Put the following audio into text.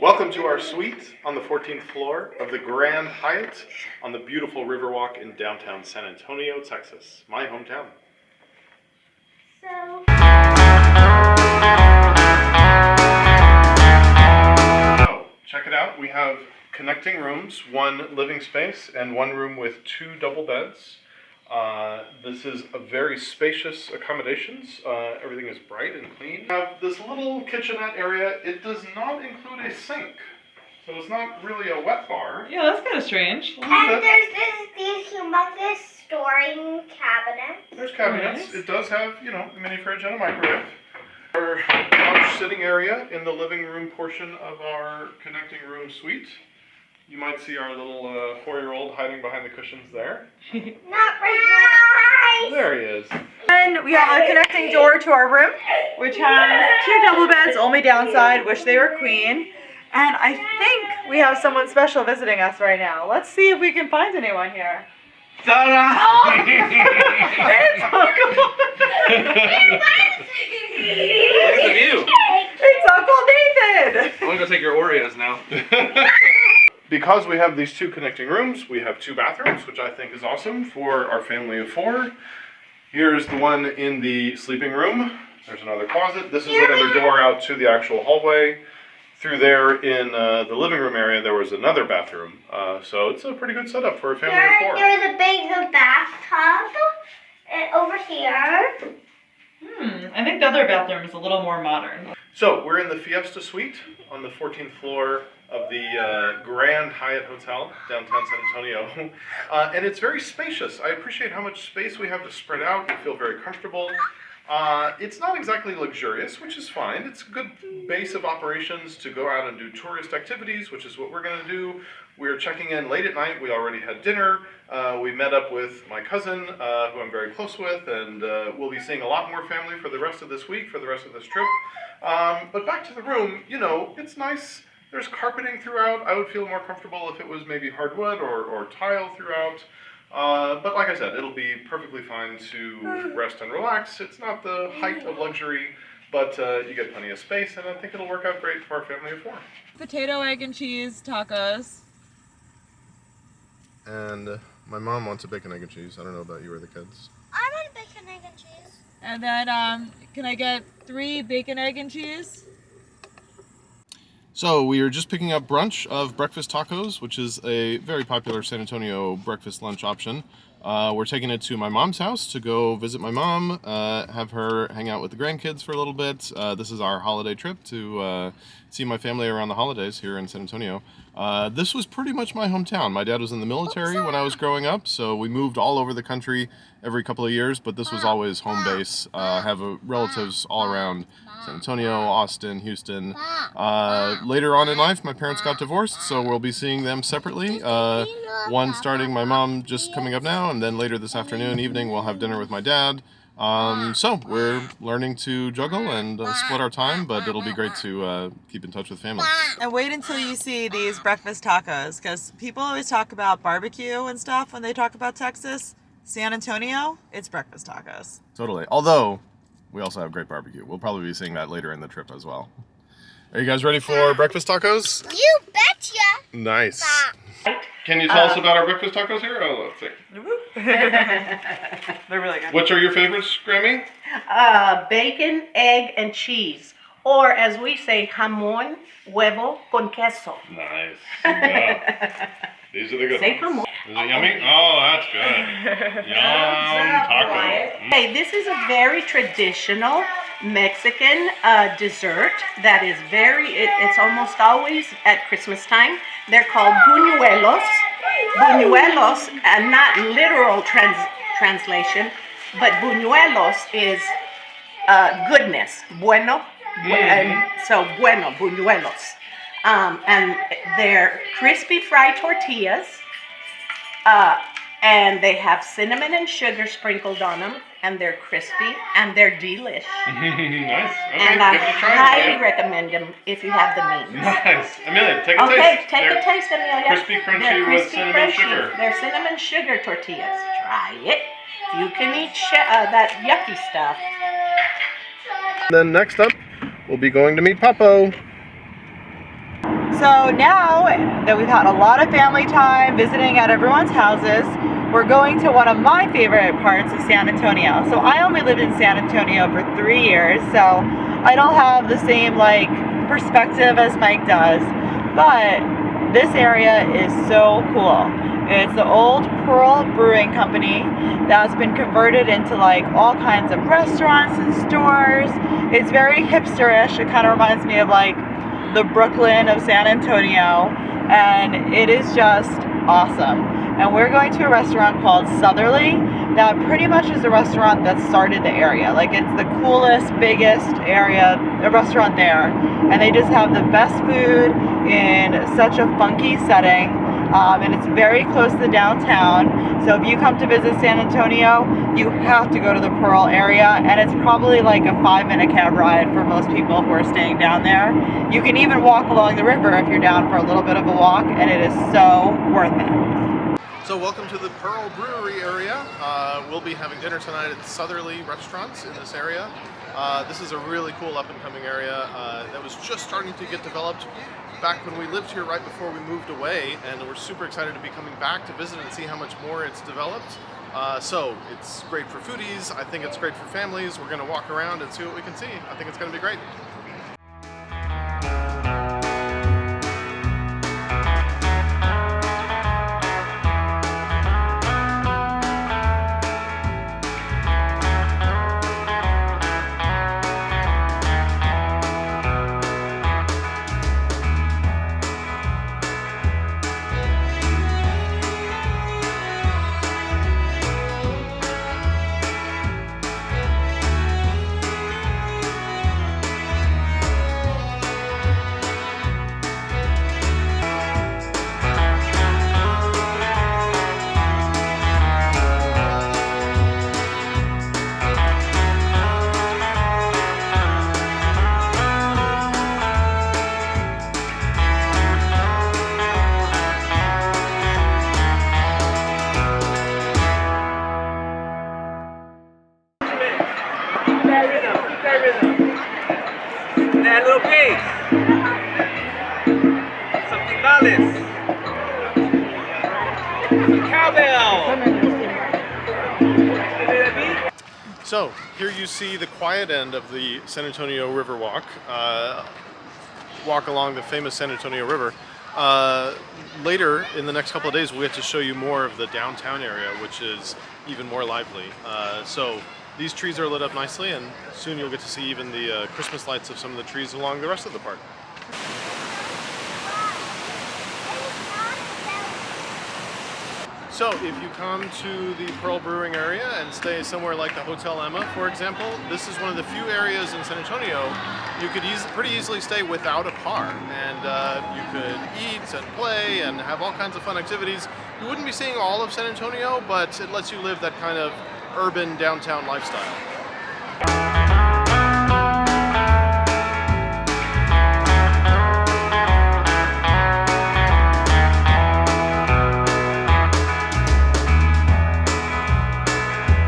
Welcome to our suite on the 14th floor of the Grand Hyatt on the beautiful Riverwalk in downtown San Antonio, Texas, my hometown. So, check it out. We have connecting rooms, one living space and one room with two double beds. This is a very spacious accommodations. Everything is bright and clean. We have this little kitchenette area. It does not include a sink, so it's not really a wet bar. Yeah, that's kind of strange. And there's these humongous storing cabinets. There's cabinets. Nice. It does have, a mini fridge and a microwave. Our couch sitting area in the living room portion of our connecting room suite. You might see our little 4-year-old hiding behind the cushions there. Not right now. There he is. And we have a connecting door to our room, which has two double beds, only downside, wish they were queen. And I think we have someone special visiting us right now. Let's see if we can find anyone here. Ta-da! Oh, it's Uncle. Look at the view. It's Uncle Nathan. I'm gonna go take your Oreos now. Because we have these two connecting rooms, we have two bathrooms, which I think is awesome for our family of 4. Here's the one in the sleeping room. There's another closet. This is another door out to the actual hallway. Through there in the living room area, there was another bathroom. So it's a pretty good setup for a family of 4. There's a big bathtub over here. I think the other bathroom is a little more modern. So we're in the Fiesta Suite on the 14th floor of the Grand Hyatt Hotel, downtown San Antonio. And it's very spacious. I appreciate how much space we have to spread out. We feel very comfortable. It's not exactly luxurious, which is fine. It's a good base of operations to go out and do tourist activities, which is what we're going to do. We're checking in late at night. We already had dinner. We met up with my cousin, who I'm very close with, and we'll be seeing a lot more family for the rest of this week, for the rest of this trip. But back to the room, it's nice. There's carpeting throughout. I would feel more comfortable if it was maybe hardwood or tile throughout. But like I said, it'll be perfectly fine to rest and relax. It's not the height of luxury, but you get plenty of space, and I think it'll work out great for our family of 4. Potato, egg, and cheese tacos. And my mom wants a bacon, egg, and cheese. I don't know about you or the kids. I want a bacon, egg, and cheese. And then, can I get 3 bacon, egg, and cheese? So we are just picking up brunch of breakfast tacos, which is a very popular San Antonio breakfast lunch option. We're taking it to my mom's house to go visit my mom, have her hang out with the grandkids for a little bit. This is our holiday trip to see my family around the holidays here in San Antonio. This was pretty much my hometown. My dad was in the military when I was growing up, so we moved all over the country every couple of years, but this was always home base. I have relatives all around San Antonio, Austin, Houston. Later on in life, my parents got divorced, so we'll be seeing them separately. One starting my mom just coming up now, and then later this afternoon, evening, we'll have dinner with my dad. So we're learning to juggle and split our time, but it'll be great to keep in touch with family. And wait until you see these breakfast tacos, because people always talk about barbecue and stuff when they talk about Texas. San Antonio, it's breakfast tacos. Totally. Although, we also have great barbecue. We'll probably be seeing that later in the trip as well. Are you guys ready for breakfast tacos? You betcha. Nice. Can you tell us about our breakfast tacos here? Oh, let's see. They're really good. Which are your favorites, Grammy? Bacon, egg, and cheese. Or as we say, jamón, huevo con queso. Nice. Yeah. These are the good Say ones. jamón. Is it yummy? Oh, that's good. Yum taco. Hey, this is a very traditional Mexican dessert that is it's almost always at Christmas time. They're called buñuelos. Buñuelos, not literal translation, but buñuelos is goodness. Bueno. And so bueno, buñuelos. And they're crispy fried tortillas. And they have cinnamon and sugar sprinkled on them, and they're crispy, and they're delish. Nice. Okay, And I give it a try, highly Amelia. recommend them if you have the means. Nice. Amelia, take a Okay, taste. take a taste, Amelia. crispy, crunchy They're with crispy, cinnamon crunchy. sugar. They're cinnamon sugar tortillas. Try it. You can eat that yucky stuff. Then next up, we'll be going to meet Papo. So now that we've had a lot of family time visiting at everyone's houses, we're going to one of my favorite parts of San Antonio. So I only lived in San Antonio for 3 years, so I don't have the same like perspective as Mike does, but this area is so cool. It's the old Pearl Brewing Company that's been converted into like all kinds of restaurants and stores. It's very hipsterish. It kind of reminds me of like the Brooklyn of San Antonio, and it is just awesome. And we're going to a restaurant called Southerly that pretty much is the restaurant that started the area. Like it's the coolest, biggest area, a restaurant there. And they just have the best food in such a funky setting. And it's very close to downtown. So if you come to visit San Antonio, you have to go to the Pearl area. And it's probably like a 5-minute cab ride for most people who are staying down there. You can even walk along the river if you're down for a little bit of a walk, and it is so worth it. So welcome to the Pearl Brewery area. We'll be having dinner tonight at Southerly Restaurants in this area. This is a really cool up-and-coming area that was just starting to get developed back when we lived here right before we moved away, and we're super excited to be coming back to visit and see how much more it's developed. So it's great for foodies. I think it's great for families. We're going to walk around and see what we can see. I think it's going to be great. That little pig. Something dollars. Cowbell. So here you see the quiet end of the San Antonio Riverwalk. Walk along the famous San Antonio River. Later in the next couple of days we'll get to show you more of the downtown area, which is even more lively. So these trees are lit up nicely, and soon you'll get to see even the Christmas lights of some of the trees along the rest of the park. So if you come to the Pearl Brewing area and stay somewhere like the Hotel Emma, for example, this is one of the few areas in San Antonio you could pretty easily stay without a car, and you could eat and play and have all kinds of fun activities. You wouldn't be seeing all of San Antonio, but it lets you live that kind of urban downtown lifestyle.